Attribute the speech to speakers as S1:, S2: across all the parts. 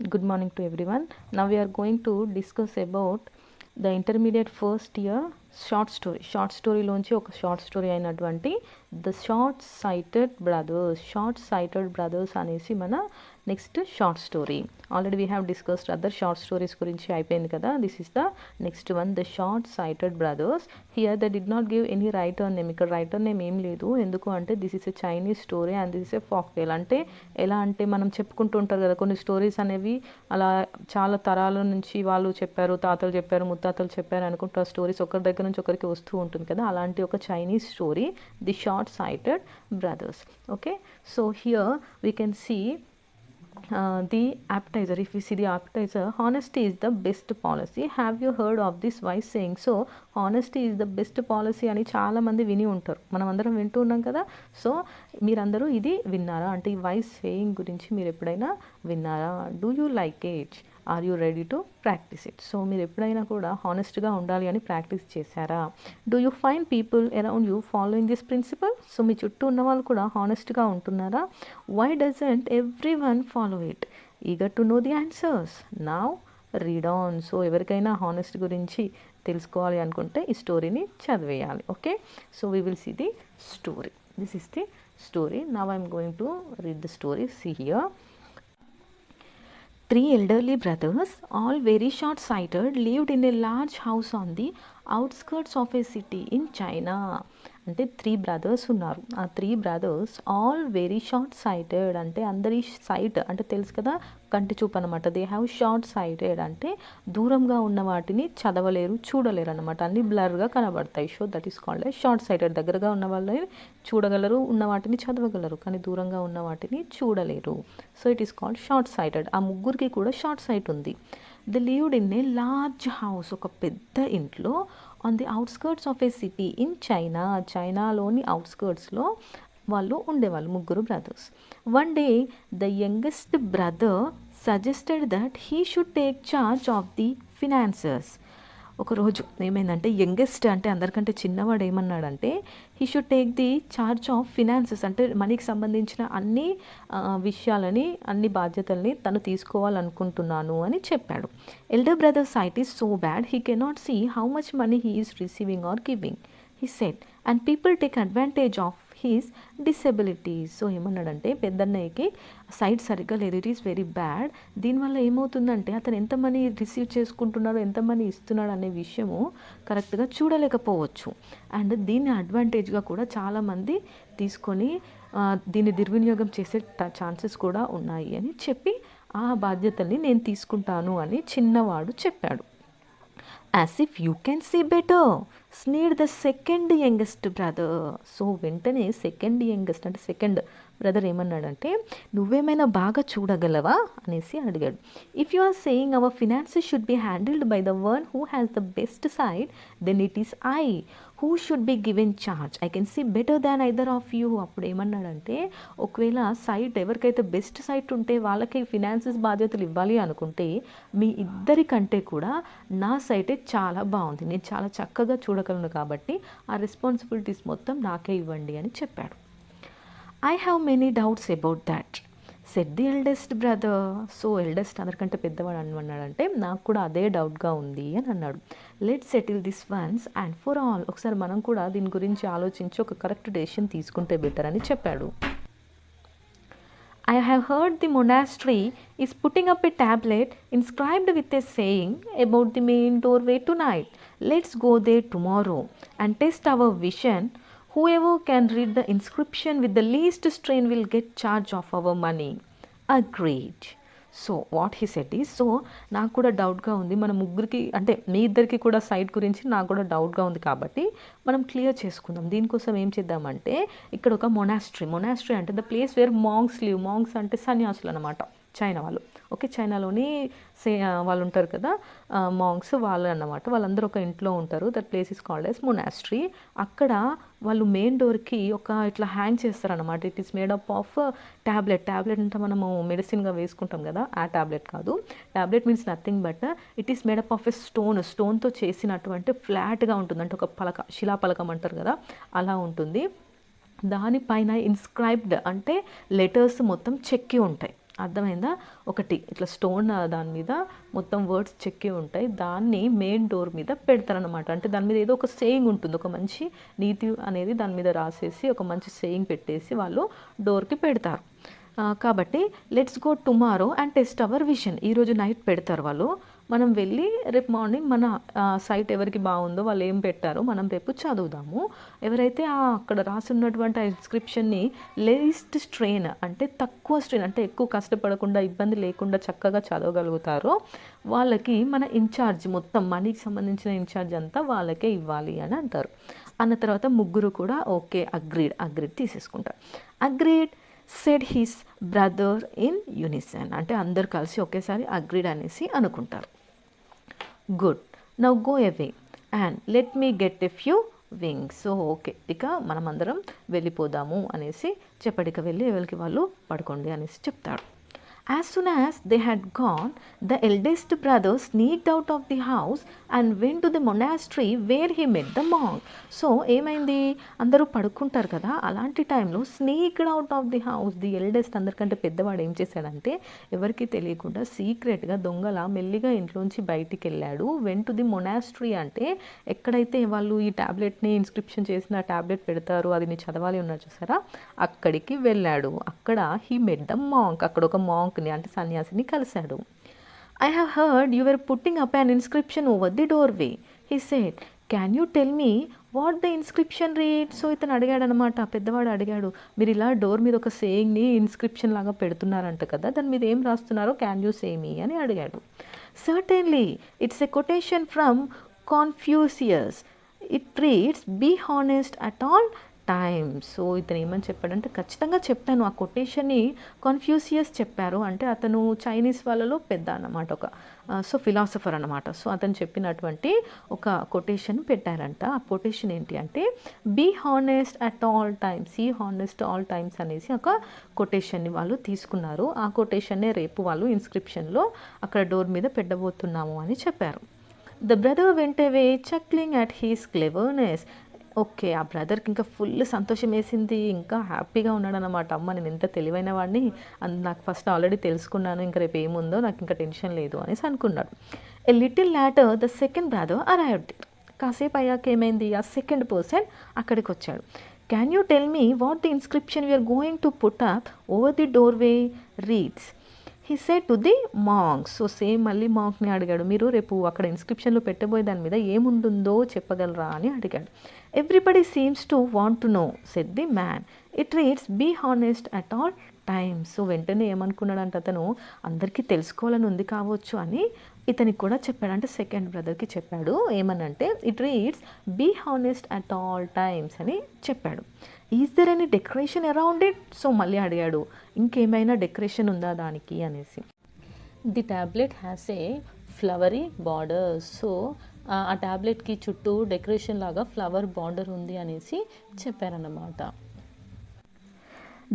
S1: Good morning to everyone. Now we are going to discuss about the intermediate first year short story. Short story లోంచి ఒక short story అయినటువంటి the short sighted brothers అనేసి మన next short story. Already we have discussed other short stories గురించి అయిపోయింది కదా. This is the next one, the short sighted brothers. Here they did not give any writer name. ఇక్కడ writer name ఏం లేదు. ఎందుకు అంటే this is a Chinese story and this is a folk tale. అంటే ఎలా అంటే మనం చెప్పుకుంటూ ఉంటారు కదా, కొన్ని స్టోరీస్ అనేవి అలా చాలా తరాల నుంచి వాళ్ళు చెప్పారు, తాతలు చెప్పారు, ముత్తాతలు చెప్పారు అనుకుంటూ ఆ స్టోరీస్ ఒకరి దగ్గర నుంచి ఒకరికి వస్తూ ఉంటుంది కదా. అలాంటి ఒక Chinese story, the short sighted brothers. Okay, so here we can see the appetizer. If we see the appetizer, honesty is the best policy. Have you heard of this wise saying? So honesty is the best policy అని చాలా మంది విని ఉంటారు, మనం అందరం వింటూ ఉన్నాం కదా. సో మీరందరూ ఇది విన్నారా అంటే ఈ వైస్ సేయింగ్ గురించి మీరు ఎప్పుడైనా విన్నారా? Do you like it? Are you ready to practise it? So మీరు ఎప్పుడైనా కూడా హానెస్ట్గా ఉండాలి అని ప్రాక్టీస్ చేశారా? Do you find people around you following this principle? So మీ చుట్టూ ఉన్న వాళ్ళు కూడా హానెస్ట్గా ఉంటున్నారా? Why doesn't every one follow it? Eager to know the answers. Now read on. So ఎవరికైనా హానెస్ట్ గురించి తెలుసుకోవాలి అనుకుంటే ఈ స్టోరీని చదివేయాలి. Okay, so we will see the story. This is the story. Now I'm going to read the story. See here. Three elderly brothers, all very short-sighted, lived in a large house on the outskirts of a city in China. అంటే 3 brothers ఉన్నారు. ఆ 3 brothers all very short sighted. అంటే అందరి site అంటే తెలుసు కదా, కంటి చూపు అనమాట. దే హ్యావ్ షార్ట్ సైటెడ్ అంటే దూరంగా ఉన్న వాటిని చదవలేరు, చూడలేరు అనమాట. అన్ని బ్లర్గా కనబడతాయి. So that is called a short sighted. దగ్గరగా ఉన్న వాళ్ళని చూడగలరు, ఉన్న వాటిని చదవగలరు, కానీ దూరంగా ఉన్న వాటిని చూడలేరు. So it is called short sighted. ఆ ముగ్గురికి కూడా షార్ట్ సైట్ ఉంది. They lived in a large house, ఒక పెద్ద ఇంట్లో, on the outskirts of a city in China. చైనాలోని అవుట్స్కర్ట్స్లో వాళ్ళు ఉండేవాళ్ళు, ముగ్గురు brothers. One day the youngest brother suggested that he should take charge of the finances. ఒకరోజు ఏమైందంటే, యంగెస్ట్ అంటే అందరికంటే చిన్నవాడు ఏమన్నాడంటే, he should take the charge of finances అంటే మనీకి సంబంధించిన అన్ని విషయాలని, అన్ని బాధ్యతల్ని తను తీసుకోవాలనుకుంటున్నాను అని చెప్పాడు. Elder brother sight is so bad he cannot see how much money he is receiving or giving, he said, and people take advantage of his disabilities. So ఏమన్నాడంటే, పెద్దన్నయ్యకి సైట్ సరిగ్గా లేదు, ఇట్ ఈస్ వెరీ బ్యాడ్. దీనివల్ల ఏమవుతుందంటే అతను ఎంత money receive చేసుకుంటున్నాడో, ఎంత money ఇస్తున్నాడు అనే విషయము కరెక్ట్గా చూడలేకపోవచ్చు. అండ్ దీన్ని అడ్వాంటేజ్గా కూడా చాలామంది తీసుకొని దీన్ని దుర్వినియోగం చేసే ఛాన్సెస్ కూడా ఉన్నాయి అని చెప్పి, ఆ బాధ్యతల్ని నేను తీసుకుంటాను అని చిన్నవాడు చెప్పాడు. As if you can see better sneered the second youngest brother. So వెంటనే సెకండ్ యంగెస్ట్ అంటే సెకండ్ బ్రదర్ ఏమన్నాడంటే, నువ్వేమైనా బాగా చూడగలవా అనేసి అడిగాడు. If you are saying our finances should be handled by the one who has the best sight, then it is I who should be given charge. I can see better than either of you. అప్పుడు ఏమన్నాడంటే, ఒకవేళ site ఎవరికైతే best site ఉంటే వాళ్ళకి finances బాధ్యతలు ఇవ్వాలి అనుకుంటే, మీ ఇద్దరికంటే కూడా నా సైటే చాలా బాగుంది, నేను చాలా చక్కగా చూడగలను, కాబట్టి ఆ రెస్పాన్సిబిలిటీస్ మొత్తం నాకే ఇవ్వండి అని చెప్పాడు. I have many doubts about that said the eldest brother. So eldest అందరికంటే పెద్దవాడు అన్నాడంటే, నాకు కూడా అదే డౌట్గా ఉంది అని అన్నాడు. Let settle this once and for all. ఒకసారి మనం కూడా దీని గురించి ఆలోచించి ఒక కరెక్ట్ డెసిషన్ తీసుకుంటే బెటర్ అని చెప్పాడు. I have heard the monastery is putting up a tablet inscribed with a saying about the main doorway tonight. Let's go there tomorrow and test our vision. Whoever can read the inscription with the least strain will get charge of our money. Agreed. So what he said is, so నాకు కూడా డౌట్గా ఉంది, మన ముగ్గురికి అంటే మీ ఇద్దరికి కూడా site గురించి నాకు కూడా డౌట్గా ఉంది, కాబట్టి మనం క్లియర్ చేసుకుందాం. దీనికోసం ఏం చేద్దామంటే, ఇక్కడ ఒక మొనాస్ట్రీ అంటే the place where monks live. Monks అంటే సన్యాసులు అనమాట, చైనా వాళ్ళు. ఓకే, చైనాలోని వాళ్ళు ఉంటారు కదా మాంగ్స్, వాళ్ళు అన్నమాట. వాళ్ళందరూ ఒక ఇంట్లో ఉంటారు. That place is called as monastery. అక్కడ వాళ్ళు మెయిన్ డోర్కి ఒక ఇట్లా హ్యాంగ్ చేస్తారనమాట. It is made up of tablet అంటే మనము మెడిసిన్గా వేసుకుంటాం కదా, ఆ ట్యాబ్లెట్ కాదు. Tablet means nothing but it is made up of a స్టోన్తో చేసినటువంటి ఫ్లాట్గా ఉంటుంది, అంటే ఒక శిలాపలకం అంటారు కదా, అలా ఉంటుంది. దానిపైన ఇన్స్క్రైబ్డ్ అంటే లెటర్స్ మొత్తం చెక్కి ఉంటాయి. అర్థమైందా? ఒకటి ఇట్లా స్టోన్ దాని మీద మొత్తం వర్డ్స్ చెక్కి ఉంటాయి, దాన్ని మెయిన్ డోర్ మీద పెడతారనమాట. అంటే దాని మీద ఏదో ఒక సేయింగ్ ఉంటుంది, ఒక మంచి నీతి అనేది దాని మీద రాసేసి ఒక మంచి సేయింగ్ పెట్టేసి వాళ్ళు డోర్కి పెడతారు. కాబట్టి let's go tomorrow and test our vision. ఈరోజు నైట్ పెడతారు వాళ్ళు, మనం వెళ్ళి రేపు మార్నింగ్ మన సైట్ ఎవరికి బాగుందో వాళ్ళు ఏం పెట్టారో మనం రేపు చదువుదాము. ఎవరైతే అక్కడ రాసున్నటువంటి ఆ ఇన్స్క్రిప్షన్ని లేస్ట్ స్ట్రెయిన్ అంటే తక్కువ స్ట్రెయిన్ అంటే ఎక్కువ కష్టపడకుండా ఇబ్బంది లేకుండా చక్కగా చదవగలుగుతారో వాళ్ళకి మన ఇన్ఛార్జ్ మొత్తం మనీకి సంబంధించిన ఇన్ఛార్జ్ అంతా వాళ్ళకే ఇవ్వాలి అని అంటారు. అన్న తర్వాత ముగ్గురు కూడా ఓకే అగ్రీడ్ తీసేసుకుంటారు. Agreed said his brother in unison అంటే అందరు కలిసి ఒకేసారి అగ్రీడ్ అనేసి అనుకుంటారు. Good, now go away and let me get a few winks. So okay, ఇక మనం అందరం వెళ్ళిపోదాము అనేసి చెప్పడిక వెళ్ళి ఎవరికి వాళ్ళు పడుకోండి అనేసి చెప్తాడు. As soon as they had gone, the eldest brother sneaked out of the house and went to the monastery where he met the monk. So ఏమైంది, అందరూ పడుకుంటారు కదా, అలాంటి టైంలో sneaked out of the house, the eldest అందరికంటే పెద్దవాడు ఏం చేశాడంటే ఎవరికి తెలియకుండా సీక్రెట్గా దొంగల మెల్లిగా ఇంట్లోంచి బయటికి వెళ్ళాడు. వెంట్ టు ది మొనాస్ట్రీ అంటే ఎక్కడైతే వాళ్ళు ఈ ట్యాబ్లెట్ని ఇన్స్క్రిప్షన్ చేసిన ట్యాబ్లెట్ పెడతారు, అది నీ చదవాలి ఉన్నారు చూసారా, అక్కడికి వెళ్ళాడు. అక్కడ హీ మెట్ ద మాంక్, అక్కడ ఒక మాంక్ని అంటే సన్యాసిని కలిశాడు. I have heard you were putting up an inscription over the doorway, he said, can you tell me what the inscription read. So ఇతను అడిగాడు అనమాట, పెద్దవాడు అడిగాడు, మీరు ఇలా డోర్ మీద ఒక సేయింగ్ని ఇన్స్క్రిప్షన్ లాగా పెడుతున్నారంట కదా, దాని మీద ఏం రాస్తున్నారో క్యాన్ యూ సే మీ అని అడిగాడు. Certainly it's a quotation from Confucius, it reads be honest at all time. So ఇతను ఏమని చెప్పాడంటే ఖచ్చితంగా చెప్తాను, ఆ కొటేషన్ని కాన్ఫ్యూషియస్ చెప్పారు, అంటే అతను చైనీస్ వాళ్ళలో పెద్ద అన్నమాట, ఒక సో ఫిలాసఫర్ అనమాట. సో అతను చెప్పినటువంటి ఒక కొటేషన్ పెట్టారంట. ఆ కొటేషన్ ఏంటి అంటే be honest at all times, ఈ హానెస్ట్ ఆల్ టైమ్స్ అనేసి ఒక కొటేషన్ని వాళ్ళు తీసుకున్నారు. ఆ కొటేషన్నే రేపు వాళ్ళు ఇన్స్క్రిప్షన్లో అక్కడ డోర్ మీద పెట్టబోతున్నాము అని చెప్పారు. The brother went away chuckling at his cleverness. Okay, ఆ బ్రదర్కి ఇంకా ఫుల్ సంతోషం వేసింది, ఇంకా హ్యాపీగా ఉన్నాడనమాట. అమ్మ నేను ఎంత తెలివైన వాడిని, నాకు ఫస్ట్ ఆల్రెడీ తెలుసుకున్నాను, ఇంకా రేపు ఏముందో నాకు ఇంకా టెన్షన్ లేదు అనేసి అనుకున్నాడు. A little later the second brother arrived. కాసేపు అయ్యాక ఏమైంది, ఆ సెకండ్ పర్సన్ అక్కడికి వచ్చాడు. Can you tell me what the inscription we're going to put up over the doorway reads, he said to the monk. So same మళ్ళీ మాంక్ని అడిగాడు, మీరు రేపు అక్కడ ఇన్స్క్రిప్షన్లో పెట్టబోయే దాని మీద ఏముంటుందో చెప్పగలరా అని అడిగాడు. Everybody seems to want to know, said the man, it reads be honest at all times. So వెంటనే ఏమనుకున్నాడంటే అతను అందరికీ తెలుసుకోవాలని ఉంది కావచ్చు అని ఇతనికి కూడా చెప్పాడు, అంటే సెకండ్ బ్రదర్కి చెప్పాడు. ఏమనంటే it reads be honest at all times అని చెప్పాడు. Is there any decoration around it. So మళ్ళీ అడిగాడు, ఇంకేమైనా డెకరేషన్ ఉందా దానికి అనేసి. The tablet has a flowery border. So ఆ ట్యాబ్లెట్కి చుట్టూ డెకరేషన్ లాగా ఫ్లవర్ బార్డర్ ఉంది అనేసి చెప్పారన్నమాట.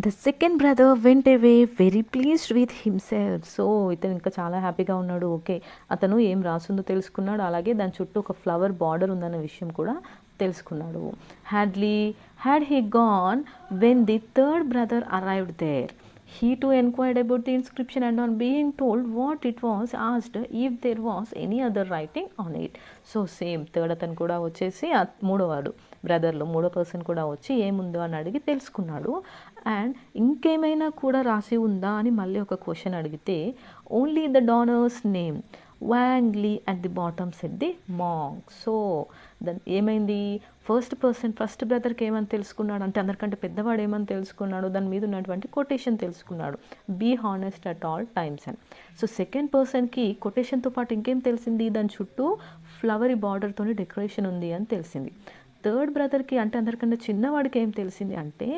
S1: The second brother went away very pleased with himself. So ఇతను ఇంకా చాలా హ్యాపీగా ఉన్నాడు. ఓకే, అతను ఏం రాసిందో తెలుసుకున్నాడు, అలాగే దాని చుట్టూ ఒక ఫ్లవర్ బార్డర్ ఉందన్న విషయం కూడా తెలుసుకున్నాడు. Had he gone when the third brother arrived there. He too inquired about the inscription and on being told what it was asked if there was any other writing on it. So same third అతను కూడా వచ్చేసి మూడోవాడు బ్రదర్లో మూడో person కూడా వచ్చి ఏముందో అని అడిగి తెలుసుకున్నాడు. అండ్ ఇంకేమైనా కూడా రాసి ఉందా అని మళ్ళీ ఒక క్వశ్చన్ అడిగితే only the donors name wrongly at the bottom set the monk. So దాని ఏమైంది, ఫస్ట్ బ్రదర్కి ఏమని తెలుసుకున్నాడు అంటే అందరికంటే పెద్దవాడు ఏమని తెలుసుకున్నాడు, దాని మీద ఉన్నటువంటి కొటేషన్ తెలుసుకున్నాడు, be honest at all times అని. సో సెకండ్ పర్సన్కి కొటేషన్తో పాటు ఇంకేం తెలిసింది, దాని చుట్టూ ఫ్లవరీ బార్డర్తోని డెకరేషన్ ఉంది అని తెలిసింది. థర్డ్ బ్రదర్కి అంటే అందరికన్నా చిన్నవాడికి ఏం తెలిసింది అంటే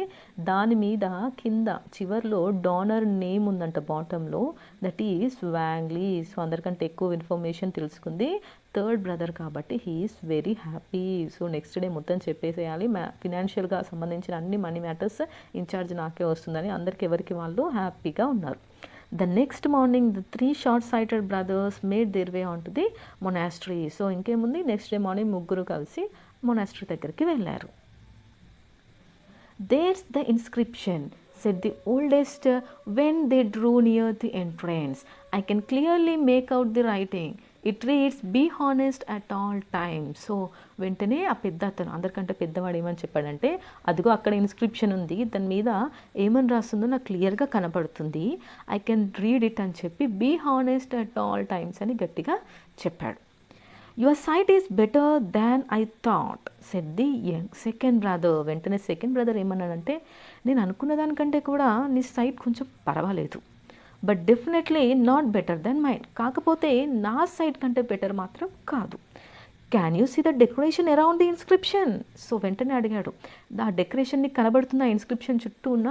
S1: దాని మీద కింద చివర్లో డానర్ నేమ్ ఉందంట బాటంలో, దట్ ఈస్ వాంగ్లీ. సో అందరికంటే ఎక్కువ ఇన్ఫర్మేషన్ తెలుసుకుంది థర్డ్ బ్రదర్ కాబట్టి he is very happy. So next day మొత్తం చెప్పేసేయాలి, ఫినాన్షియల్గా సంబంధించిన అన్ని మనీ మ్యాటర్స్ ఇన్ఛార్జ్ నాకే వస్తుందని అందరికి ఎవరికి వాళ్ళు హ్యాపీగా ఉన్నారు. The next morning the three short-sighted brothers made their way onto the monastery. So ఇంకేముంది, నెక్స్ట్ డే మార్నింగ్ ముగ్గురు కలిసి మొనాస్ట్రీ దగ్గరికి వెళ్ళారు. There's the inscription, said the oldest when they drew near the entrance. I can clearly make out the writing. It reads, be honest at all times. So వెంటనే ఆ పెద్ద అతను, అందరికంటే పెద్దవాడు ఏమని చెప్పాడంటే, అదిగో అక్కడ ఇన్స్క్రిప్షన్ ఉంది, దాని మీద ఏమని రాస్తుందో నాకు క్లియర్గా కనపడుతుంది, ఐ కెన్ రీడ్ ఇట్ అని చెప్పి be honest at all times అని గట్టిగా చెప్పాడు. Your sight is better than I thought said the second brother. వెంటనే సెకండ్ బ్రదర్ ఏమన్నాడంటే, నేను అనుకున్న దానికంటే కూడా నీ సైట్ కొంచెం పర్వాలేదు, but definitely not better than mine. కాకపోతే నా సైట్ కంటే బెటర్ మాత్రం కాదు. Can you see the decoration around the inscription. So వెంటనే అడిగాడు, ఆ డెకరేషన్ నీకు కనబడుతుందా, ఇన్స్క్రిప్షన్ చుట్టూ ఉన్న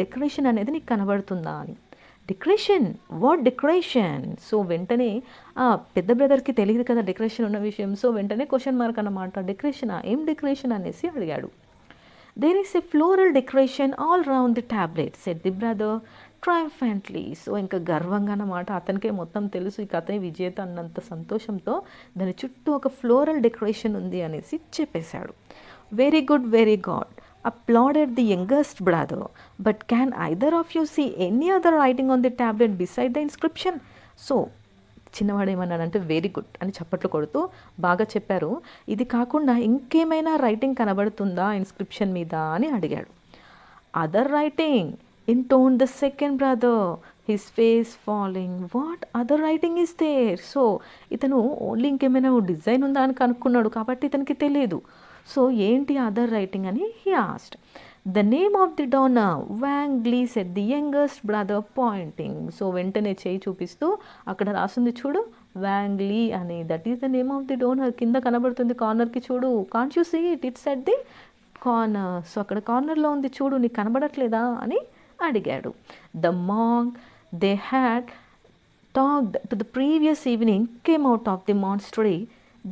S1: డెకరేషన్ అనేది నీకు కనబడుతుందా అని. Decoration, what decoration? సో వెంటనే పెద్ద బ్రదర్కి తెలియదు కదా డెకరేషన్ ఉన్న విషయం. సో వెంటనే క్వశ్చన్ మార్క్ అన్నమాట, డెకరేషనా, ఏం డెకరేషన్ అనేసి అడిగాడు. There is a floral decoration all round the tablet said the brother triumphantly. So ఇంకా గర్వంగా అన్నమాట, అతనికే మొత్తం తెలుసు ఈ కథ విజేత అన్నంత సంతోషంతో దాని చుట్టూ ఒక ఫ్లోరల్ డెకరేషన్ ఉంది అనేసి చెప్పేశాడు. Very good, very good applauded the youngest brother. But can either of you see any other writing on the tablet beside the inscription? So చిన్నవాడు ఏమన్నాడంటే, వెరీ గుడ్ అని చప్పట్లు కొడుతూ, బాగా చెప్పారు, ఇది కాకుండా ఇంకేమైనా రైటింగ్ కనబడుతుందా ఇన్స్క్రిప్షన్ మీద అని అడిగాడు. Other writing intoned the second brother, his face falling. What other writing is there? So ఇతను ఓన్లీ ఇంకేమైనా డిజైన్ ఉందా అని కనుక్కున్నాడు, కాబట్టి ఇతనికి తెలియదు. సో ఏంటి అదర్ రైటింగ్ అని he asked. The name of the donor Wang Li said the youngest brother pointing. So వెంటనే చేయి చూపిస్తూ, అక్కడ రాస్తుంది చూడు వాంగ్ లీ అని, that is the name of the donor. కింద కనబడుతుంది కార్నర్కి చూడు, can't you see it, it's at the corner. So అక్కడ కార్నర్లో ఉంది చూడు, నీకు కనబడట్లేదా అని అడిగాడు. The monk they had talked to the previous evening came out of the monastery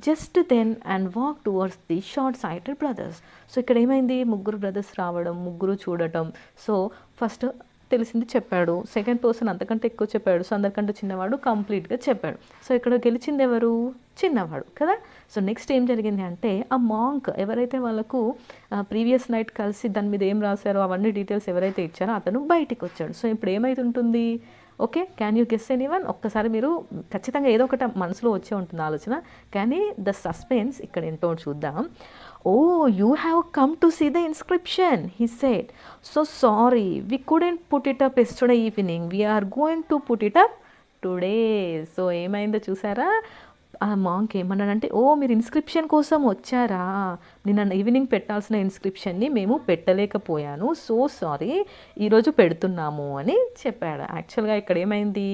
S1: just then and walk towards the short sighted brothers. So ఇక్కడ ఏమైంది, ముగ్గురు బ్రదర్స్ రావడం, ముగ్గురు చూడటం. సో ఫస్ట్ తెలిసింది చెప్పాడు, సెకండ్ పర్సన్ అంతకంటే ఎక్కువ చెప్పాడు, సో అందరికంటే చిన్నవాడు కంప్లీట్గా చెప్పాడు. సో ఇక్కడ గెలిచింది ఎవరు, చిన్నవాడు కదా. సో నెక్స్ట్ ఏం జరిగింది అంటే, ఆ మాంక్ ఎవరైతే వాళ్ళకు ప్రీవియస్ నైట్ కలిసి దాని మీద ఏం రాశారో అవన్నీ డీటెయిల్స్ ఎవరైతే ఇచ్చారో అతను బయటికి వచ్చాడు. సో ఇప్పుడు ఏమైతుంటుంది, okay, can you guess anyone? ఒక్కసారి మీరు ఖచ్చితంగా ఏదో ఒకటి మనసులో వచ్చే ఉంటుంది ఆలోచన, కానీ ద సస్పెన్స్ ఇక్కడ ఏంటో చూద్దాం. Oh you have come to see the inscription, he said. So sorry, we couldn't put it up yesterday evening, we are going to put it up today. So ఏమైందో చూసారా, ఆ మాంక్ ఏమన్నాడంటే, ఓ మీరు ఇన్స్క్రిప్షన్ కోసం వచ్చారా, నిన్న ఈవినింగ్ పెట్టాల్సిన ఇన్స్క్రిప్షన్ని మేము పెట్టలేకపోయాను, సో సారీ, ఈరోజు పెడుతున్నాము అని చెప్పాడు. యాక్చువల్గా ఇక్కడ ఏమైంది,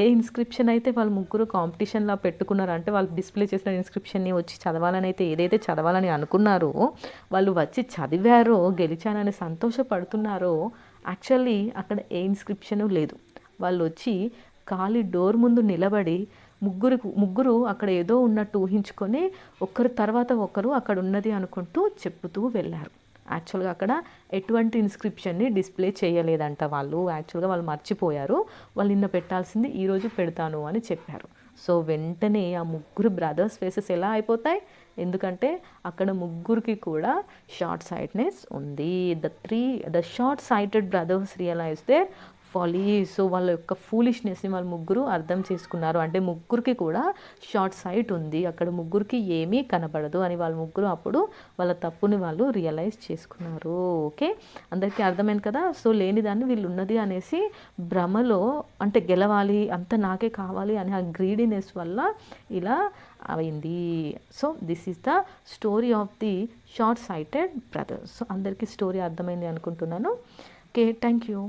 S1: ఏ ఇన్స్క్రిప్షన్ అయితే వాళ్ళు ముగ్గురు కాంపిటీషన్లో పెట్టుకున్నారు, అంటే వాళ్ళు డిస్ప్లే చేసిన ఇన్స్క్రిప్షన్ని వచ్చి చదవాలని అయితే ఏదైతే చదవాలని అనుకున్నారో వాళ్ళు వచ్చి చదివారో, గెలిచానని సంతోషపడుతున్నారో, యాక్చువల్లీ అక్కడ ఏ ఇన్స్క్రిప్షను లేదు. వాళ్ళు వచ్చి ఖాళీ డోర్ ముందు నిలబడి ముగ్గురు అక్కడ ఏదో ఉన్నట్టు ఊహించుకొని ఒకరి తర్వాత ఒకరు అక్కడ ఉన్నది అనుకుంటూ చెప్పుతూ వెళ్ళారు. యాక్చువల్గా అక్కడ ఎటువంటి ఇన్స్క్రిప్షన్ని డిస్ప్లే చేయలేదంట వాళ్ళు. యాక్చువల్గా వాళ్ళు మర్చిపోయారు, వాళ్ళు నిన్న పెట్టాల్సింది ఈరోజు పెడతాను అని చెప్పారు. సో వెంటనే ఆ ముగ్గురు బ్రదర్స్ ఫేసెస్ ఎలా అయిపోతాయి, ఎందుకంటే అక్కడ ముగ్గురికి కూడా షార్ట్ సైట్నెస్ ఉంది. The short sighted brothers realise their folly. So వాళ్ళ యొక్క ఫూలిష్నెస్ని వాళ్ళు ముగ్గురు అర్థం చేసుకున్నారు, అంటే ముగ్గురికి కూడా షార్ట్ సైట్ ఉంది, అక్కడ ముగ్గురికి ఏమీ కనబడదు అని వాళ్ళు ముగ్గురు అప్పుడు వాళ్ళ తప్పుని వాళ్ళు రియలైజ్ చేసుకున్నారు. ఓకే, అందరికీ అర్థమైంది కదా. సో లేని దాన్ని వీళ్ళు ఉన్నది అనేసి భ్రమలో, అంటే గెలవాలి, అంత నాకే కావాలి అనే ఆ గ్రీడీనెస్ వల్ల ఇలా అయింది. So this is the story of the short sighted brothers. So అందరికీ స్టోరీ అర్థమైంది అనుకుంటున్నాను. Okay, thank you.